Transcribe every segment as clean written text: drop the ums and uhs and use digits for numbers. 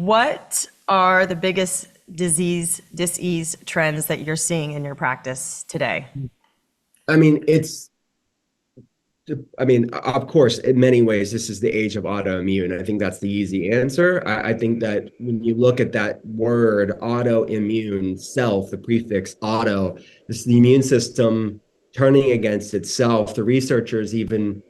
What are the biggest disease trends that you're seeing in your practice today? I mean, of course, in many ways, this is the age of autoimmune. I think that's the easy answer. I think that when you look at that word, autoimmune, self, the prefix auto, this is the immune system turning against itself. The researchers even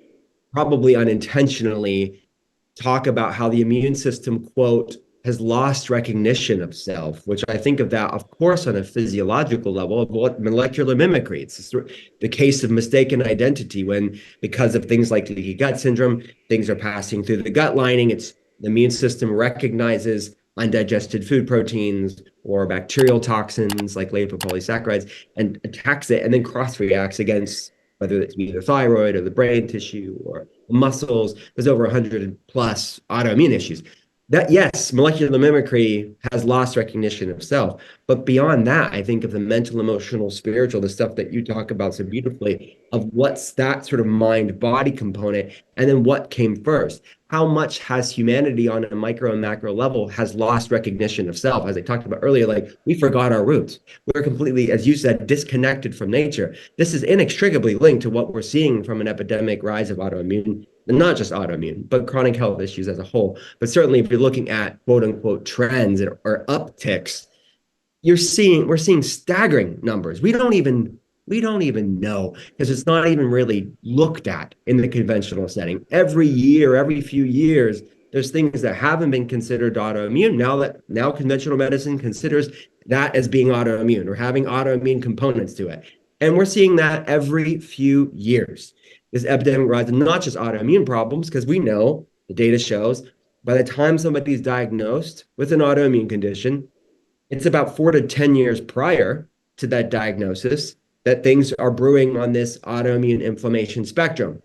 probably unintentionally talk about how the immune system, quote, has lost recognition of self, which I think of that, of course, on a physiological level of what molecular mimicry. It's the case of mistaken identity when, because of things like leaky gut syndrome, things are passing through the gut lining. It's the immune system recognizes undigested food proteins or bacterial toxins like lipopolysaccharides and attacks it and then cross reacts against whether it's either thyroid or the brain tissue or muscles. There's over 100 plus autoimmune issues. That, yes, molecular mimicry has lost recognition of self. But beyond that, I think of the mental, emotional, spiritual, the stuff that you talk about so beautifully, of what's that sort of mind body component, and then what came first. How much has humanity on a micro and macro level has lost recognition of self? As I talked about earlier, like we forgot our roots. We're completely, as you said, disconnected from nature. This is inextricably linked to what we're seeing from an epidemic rise of autoimmune, and not just autoimmune, but chronic health issues as a whole. But certainly if you're looking at quote unquote trends or upticks, we're seeing staggering numbers. We don't even know because it's not even really looked at in the conventional setting. Every year, every few years, there's things that haven't been considered autoimmune. Now conventional medicine considers that as being autoimmune or having autoimmune components to it. And we're seeing that every few years. This epidemic rise, and not just autoimmune problems, because we know the data shows by the time somebody's diagnosed with an autoimmune condition, it's about 4 to 10 years prior to that diagnosis that things are brewing on this autoimmune inflammation spectrum.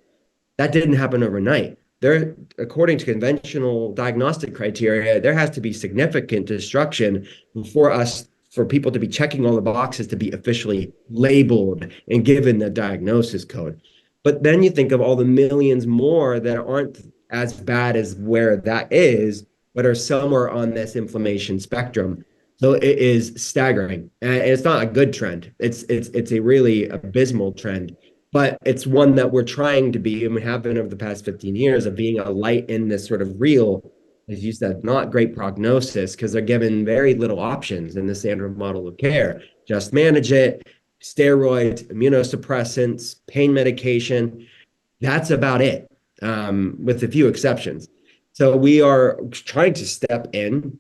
That didn't happen overnight. There, according to conventional diagnostic criteria, there has to be significant destruction for people to be checking all the boxes to be officially labeled and given the diagnosis code. But then you think of all the millions more that aren't as bad as where that is, but are somewhere on this inflammation spectrum. So it is staggering, and it's not a good trend. It's a really abysmal trend, but it's one that we're trying to be, and we have been over the past 15 years of being a light in this sort of real, as you said, not great prognosis because they're given very little options in the standard model of care. Just manage it, steroids, immunosuppressants, pain medication. That's about it, with a few exceptions. So we are trying to step in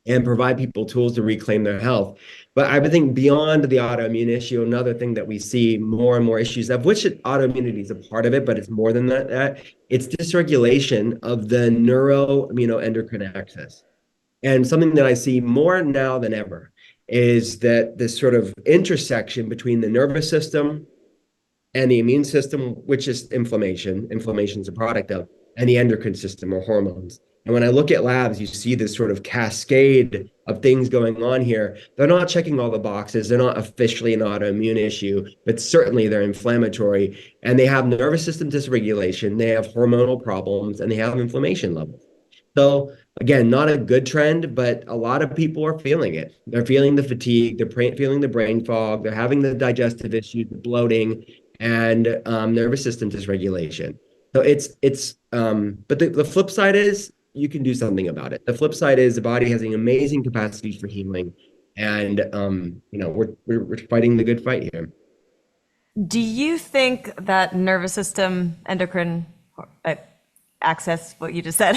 and provide people tools to reclaim their health. But I would think beyond the autoimmune issue, another thing that we see more and more issues of, which autoimmunity is a part of it, but it's more than that, it's dysregulation of the neuroimmunoendocrine axis. And something that I see more now than ever is that this sort of intersection between the nervous system and the immune system, which is inflammation. Inflammation is a product of, and the endocrine system or hormones. And when I look at labs, you see this sort of cascade of things going on here. They're not checking all the boxes. They're not officially an autoimmune issue, but certainly they're inflammatory. And they have nervous system dysregulation, they have hormonal problems, and they have inflammation levels. So again, not a good trend, but a lot of people are feeling it. They're feeling the fatigue, they're feeling the brain fog, they're having the digestive issues, the bloating, and nervous system dysregulation. So but the flip side is you can do something about it. The flip side is the body has an amazing capacity for healing, and we're fighting the good fight here. Do you think that nervous system, endocrine access, what you just said,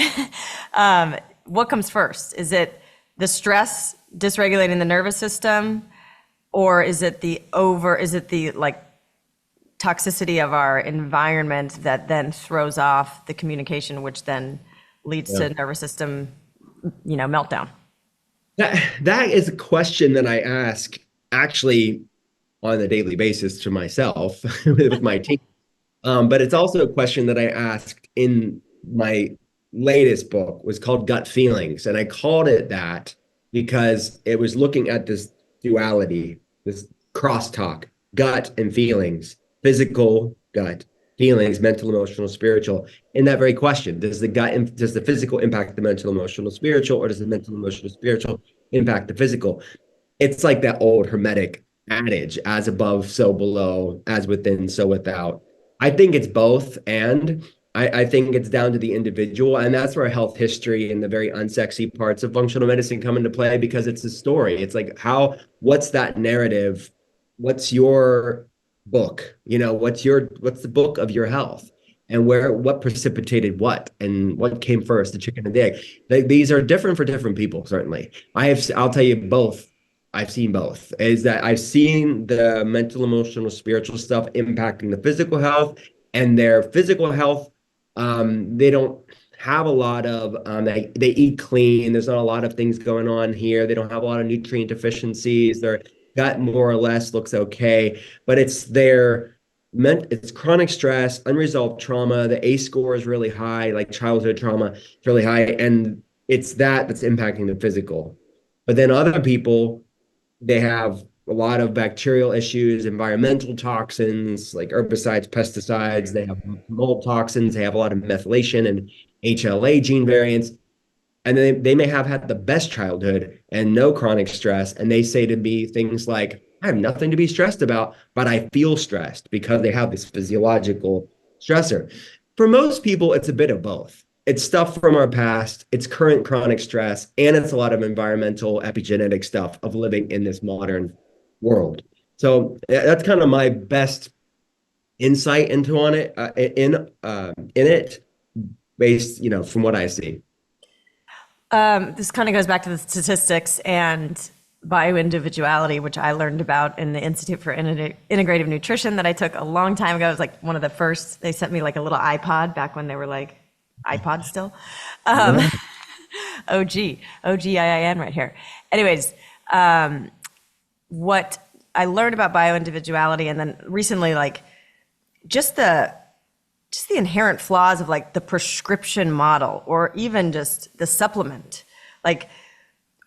what comes first? Is it the stress dysregulating the nervous system, or is it the like toxicity of our environment that then throws off the communication, which then leads to nervous system, meltdown? That is a question that I ask actually on a daily basis to myself with my team. But it's also a question that I asked in my latest book, was called Gut Feelings. And I called it that because it was looking at this duality, this crosstalk, gut and feelings, physical gut, feelings, mental, emotional, spiritual, in that very question. Does the physical impact the mental, emotional, spiritual, or does the mental, emotional, spiritual impact the physical? It's like that old hermetic adage, as above, so below, as within, so without. I think it's both. And I think it's down to the individual. And that's where health history and the very unsexy parts of functional medicine come into play, because it's a story. It's like, what's that narrative? What's your book? What's the book of your health? And what precipitated what, and what came first, the chicken and the egg? These are different for different people, certainly. I'll tell you both. I've seen both. Is that I've seen the mental, emotional, spiritual stuff impacting the physical health, and their physical health. They don't have a lot of. They eat clean. There's not a lot of things going on here. They don't have a lot of nutrient deficiencies. Their gut more or less looks okay, but it's chronic stress, unresolved trauma. The ACE score is really high, like childhood trauma, it's really high, and it's that's impacting the physical. But then other people, they have a lot of bacterial issues, environmental toxins like herbicides, pesticides. They have mold toxins. They have a lot of methylation and HLA gene variants. And they may have had the best childhood and no chronic stress. And they say to me things like, I have nothing to be stressed about, but I feel stressed because they have this physiological stressor. For most people, it's a bit of both. It's stuff from our past, it's current chronic stress, and it's a lot of environmental epigenetic stuff of living in this modern world. So that's kind of my best insight into on it in it, based from what I see. This kind of goes back to the statistics and bioindividuality, which I learned about in the Institute for Integrative Nutrition that I took a long time ago. It was like one of the first. They sent me like a little iPod back when they were like iPods still. OGIIN right here. Anyways, what I learned about bioindividuality, and then recently, like just the inherent flaws of like the prescription model, or even just the supplement. Like,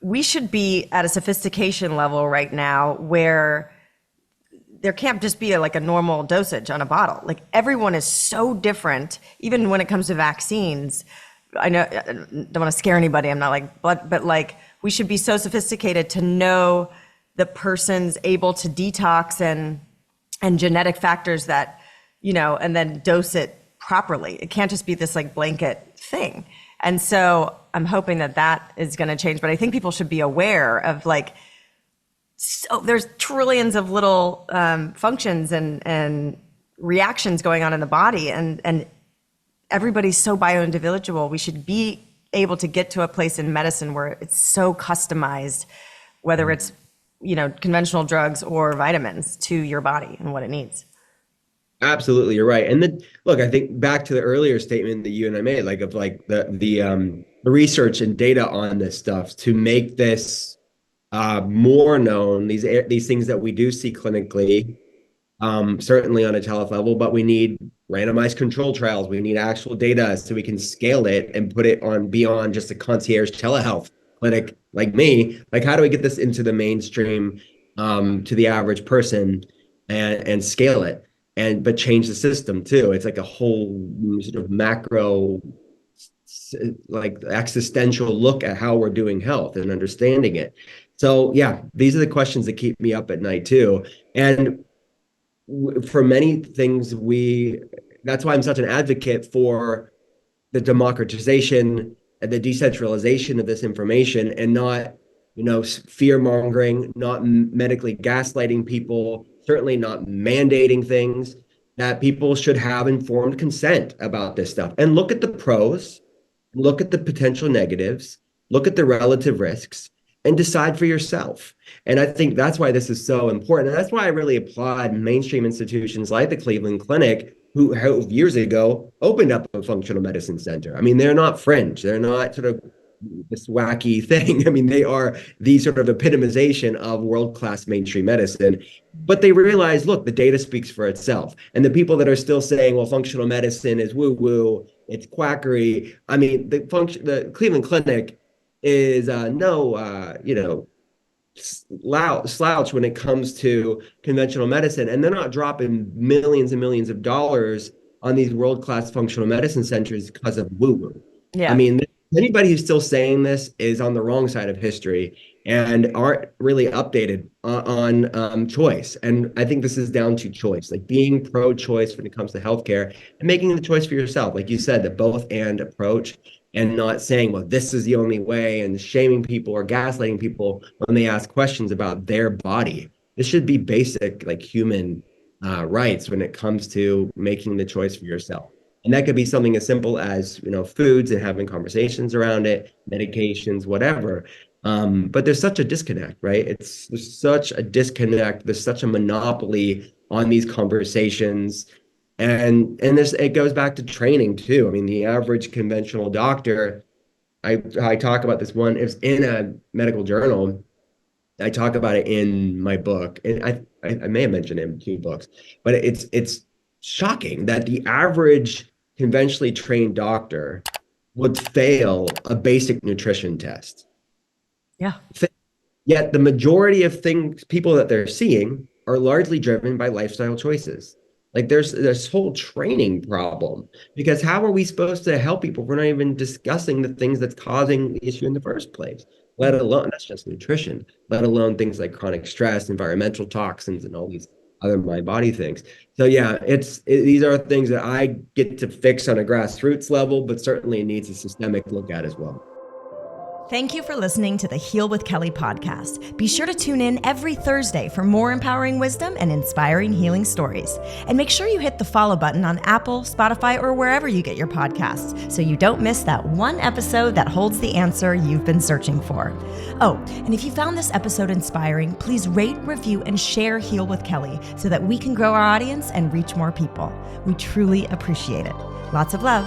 we should be at a sophistication level right now where there can't just be like a normal dosage on a bottle. Like, everyone is so different, even when it comes to vaccines. I know, I don't want to scare anybody. I'm not like, but like, we should be so sophisticated to know the person's able to detox and genetic factors that, and then dose it properly. It can't just be this like blanket thing. And so I'm hoping that is going to change, but I think people should be aware of like, so there's trillions of little functions and reactions going on in the body, and everybody's so bioindividual. We should be able to get to a place in medicine where it's so customized, whether it's, conventional drugs or vitamins, to your body and what it needs. Absolutely, you're right. And then, look, I think back to the earlier statement that you and I made, like of like the research and data on this stuff to make this more known. These things that we do see clinically, certainly on a telehealth level, but we need randomized control trials. We need actual data so we can scale it and put it on beyond just a concierge telehealth clinic like me. Like, how do we get this into the mainstream, to the average person, and scale it? But change the system too. It's like a whole sort of macro, like existential look at how we're doing health and understanding it. So yeah, these are the questions that keep me up at night too. And for many things, that's why I'm such an advocate for the democratization and the decentralization of this information, and not, fear mongering, not medically gaslighting people, certainly not mandating things. That people should have informed consent about this stuff and look at the pros, look at the potential negatives, look at the relative risks, and decide for yourself. And I think that's why this is so important. And that's why I really applaud mainstream institutions like the Cleveland Clinic, who years ago opened up a functional medicine center. I mean, they're not fringe. They're not sort of this wacky thing. I mean, they are the sort of epitomization of world-class mainstream medicine. But they realize, look, the data speaks for itself. And the people that are still saying, well, functional medicine is woo-woo, it's quackery. I mean, the Cleveland Clinic is slouch when it comes to conventional medicine, and they're not dropping millions and millions of dollars on these world-class functional medicine centers because of woo-woo. I Yeah. mean, anybody who's still saying this is on the wrong side of history and aren't really updated on choice. And I think this is down to choice, like being pro-choice when it comes to healthcare and making the choice for yourself. Like you said, the both and approach, and not saying, well, this is the only way, and shaming people or gaslighting people when they ask questions about their body. This should be basic, like human rights when it comes to making the choice for yourself. And that could be something as simple as, foods and having conversations around it, medications, whatever. But there's such a disconnect, right? There's such a disconnect. There's such a monopoly on these conversations. And it goes back to training too. I mean, the average conventional doctor, I talk about this one, it's in a medical journal. I talk about it in my book, and I may have mentioned it in 2 books, but it's shocking that the average conventionally trained doctor would fail a basic nutrition test. Yeah. Yet the majority of people that they're seeing are largely driven by lifestyle choices. Like there's this whole training problem, because how are we supposed to help people if we're not even discussing the things that's causing the issue in the first place? Let alone, that's just nutrition, let alone things like chronic stress, environmental toxins, and all these other mind body things. So yeah, these are things that I get to fix on a grassroots level, but certainly it needs a systemic look at as well. Thank you for listening to the Heal with Kelly podcast. Be sure to tune in every Thursday for more empowering wisdom and inspiring healing stories. And make sure you hit the follow button on Apple, Spotify, or wherever you get your podcasts so you don't miss that one episode that holds the answer you've been searching for. Oh, and if you found this episode inspiring, please rate, review, and share Heal with Kelly so that we can grow our audience and reach more people. We truly appreciate it. Lots of love.